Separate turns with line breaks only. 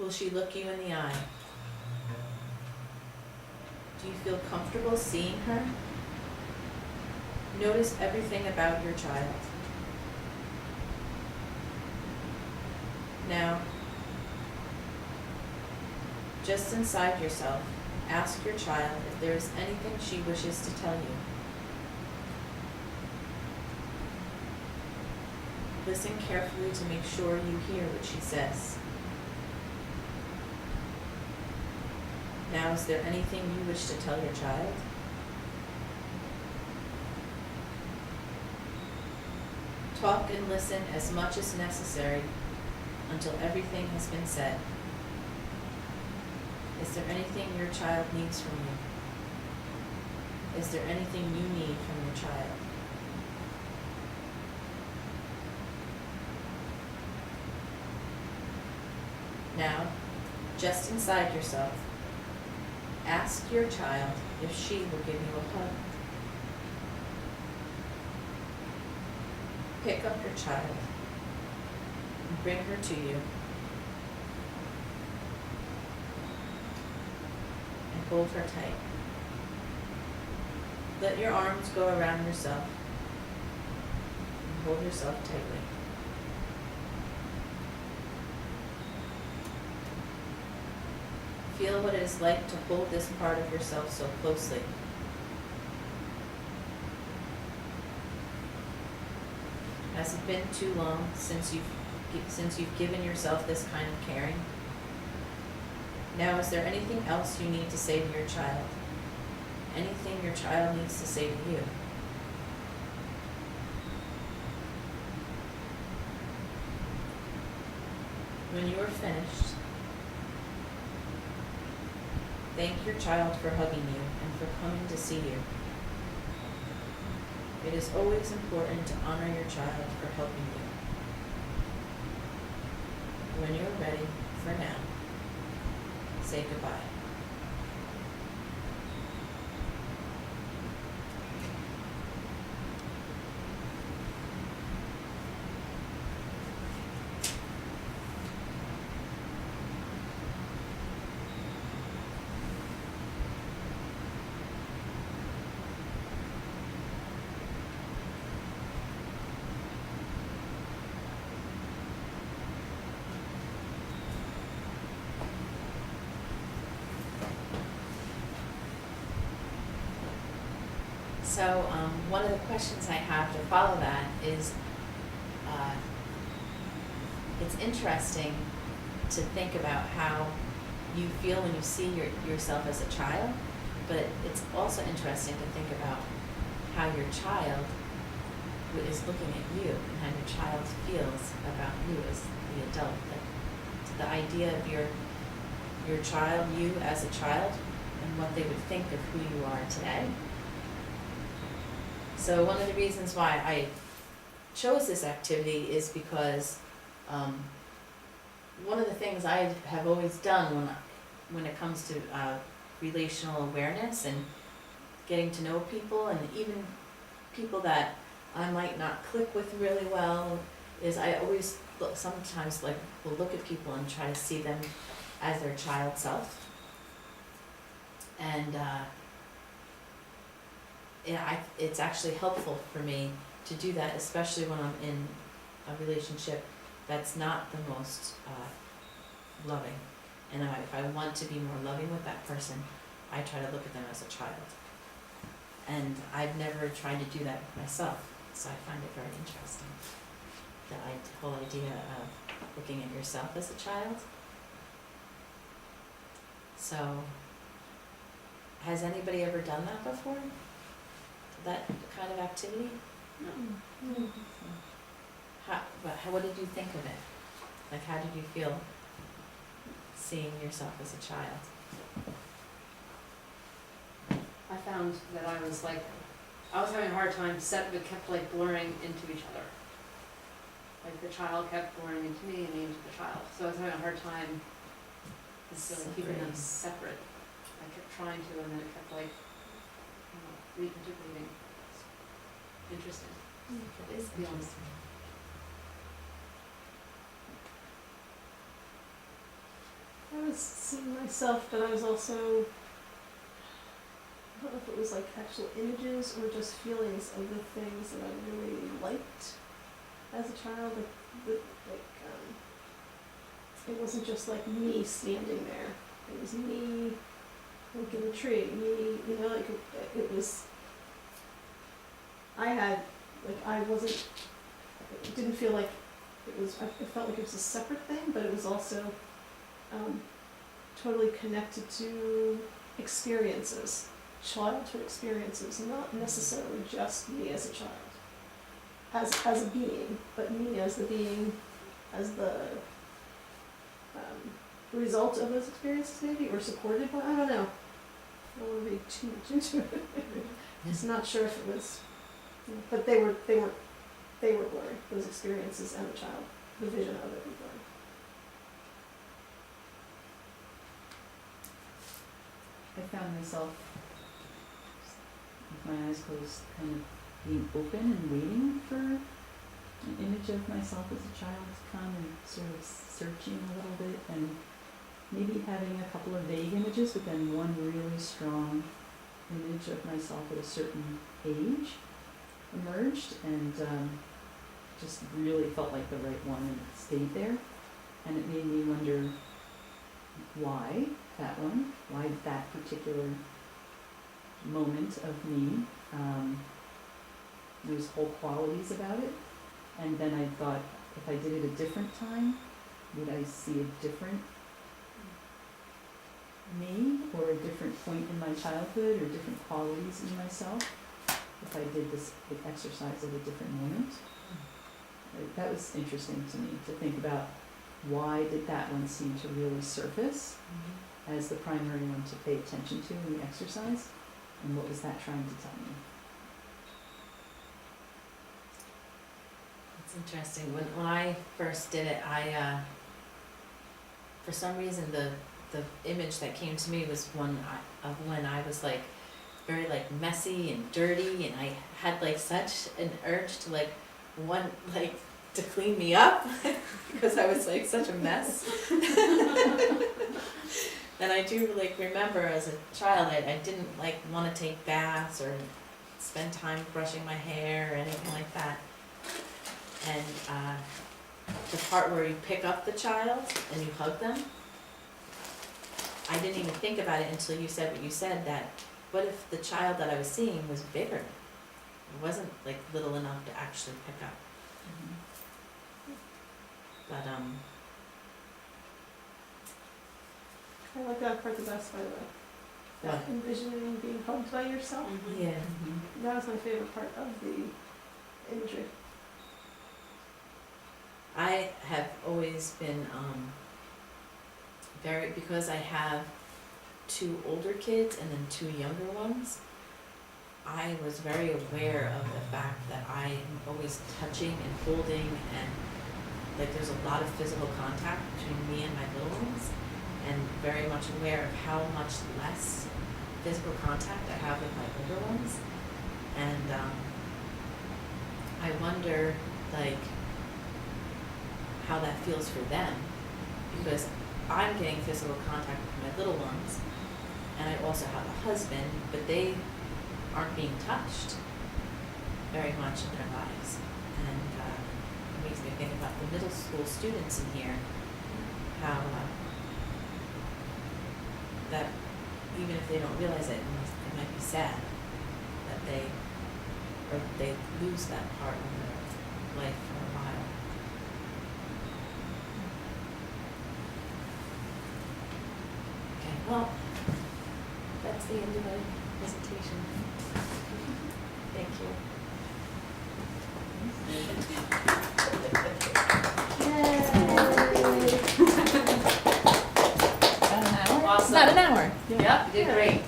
Will she look you in the eye? Do you feel comfortable seeing her? Notice everything about your child. Now, just inside yourself, ask your child if there is anything she wishes to tell you. Listen carefully to make sure you hear what she says. Now, is there anything you wish to tell your child? Talk and listen as much as necessary until everything has been said. Is there anything your child needs from you? Is there anything you need from your child? Now, just inside yourself, ask your child if she will give you a hug. Pick up your child and bring her to you and hold her tight. Let your arms go around yourself and hold yourself tightly. Feel what it is like to hold this part of yourself so closely. Has it been too long since you've given yourself this kind of caring? Now, is there anything else you need to say to your child? Anything your child needs to say to you? When you are finished, thank your child for hugging you and for coming to see you. It is always important to honor your child for helping you. When you're ready, for now, say goodbye. So one of the questions I have to follow that is, it's interesting to think about how you feel when you see yourself as a child, but it's also interesting to think about how your child is looking at you and how your child feels about you as the adult. Like, the idea of your child, you as a child, and what they would think of who you are today. So one of the reasons why I chose this activity is because one of the things I have always done when it comes to relational awareness and getting to know people, and even people that I might not click with really well, is I always sometimes will look at people and try to see them as their child self. And it's actually helpful for me to do that, especially when I'm in a relationship that's not the most loving. And if I want to be more loving with that person, I try to look at them as a child. And I've never tried to do that with myself, so I find it very interesting. The whole idea of looking at yourself as a child. So, has anybody ever done that before? That kind of activity?
No.
What did you think of it? Like, how did you feel seeing yourself as a child?
I found that I was having a hard time it kept blurring into each other. Like the child kept blurring into me and me into the child. So I was having a hard time keeping them separate. I kept trying to, and then it kept reintegrating. Interesting.
It is interesting.
was seeing myself, but I was also, I don't know if it was like actual images or just feelings of the things that I really liked as a child. It wasn't just like me standing there. It was me, like in the tree, me, you know, like it was, I wasn't, it didn't feel like it was, it felt like it was a separate thing, but it was also totally connected to experiences, childhood experiences, not necessarily just me as a child, as a being, but me as the being, as the result of those experiences maybe, or supported by, I don't know. I don't want to read too much into it. Just not sure if it was, but they were blurry, those experiences and the child, the vision of it was blurry.
I found myself, with my eyes closed, kind of being open and waiting for an image of myself as a child to come, and sort of searching a little bit, and maybe having a couple of vague images, but then one really strong image of myself at a certain age emerged, and just really felt like the right one, and it stayed there. And it made me wonder why that one, why that particular moment of me. There's whole qualities about it. And then I thought, if I did it a different time, would I see a different me, or a different point in my childhood, or different qualities in myself, if I did this exercise at a different moment? That was interesting to me, to think about why did that one seem to really surface as the primary one to pay attention to in the exercise, and what was that trying to tell me?
It's interesting. When I first did it, I for some reason the image that came to me was one of when I was like very like messy and dirty, and I had like such an urge to like to clean me up because I was like such a mess. And I do like remember as a child I didn't like want to take baths or spend time brushing my hair or anything like that. And the part where you pick up the child and you hug them, I didn't even think about it until you said what you said, that what if the child that I was seeing was bigger? It wasn't like little enough to actually pick up. But
I like that part the best, by the way. That
What?
envisioning being hugged by yourself.
yeah.
Mm-hmm.
That was my favorite part of the imagery.
I have always been because I have 2 older kids and then 2 younger ones, I was very aware of the fact that I am always touching and holding, and like there's a lot of physical contact between me and my little ones, and very much aware of how much less physical contact I have with my older ones. And I wonder like how that feels for them, because I'm getting physical contact with my little ones, and I also have a husband, but they aren't being touched very much in their lives. And it makes me think about the middle school students in here, how that even if they don't realize it, it might be sad that they lose that part of their life for a while. Okay, well, that's the end of my presentation. Thank you.
Awesome.
About an hour.
Yep, you did great.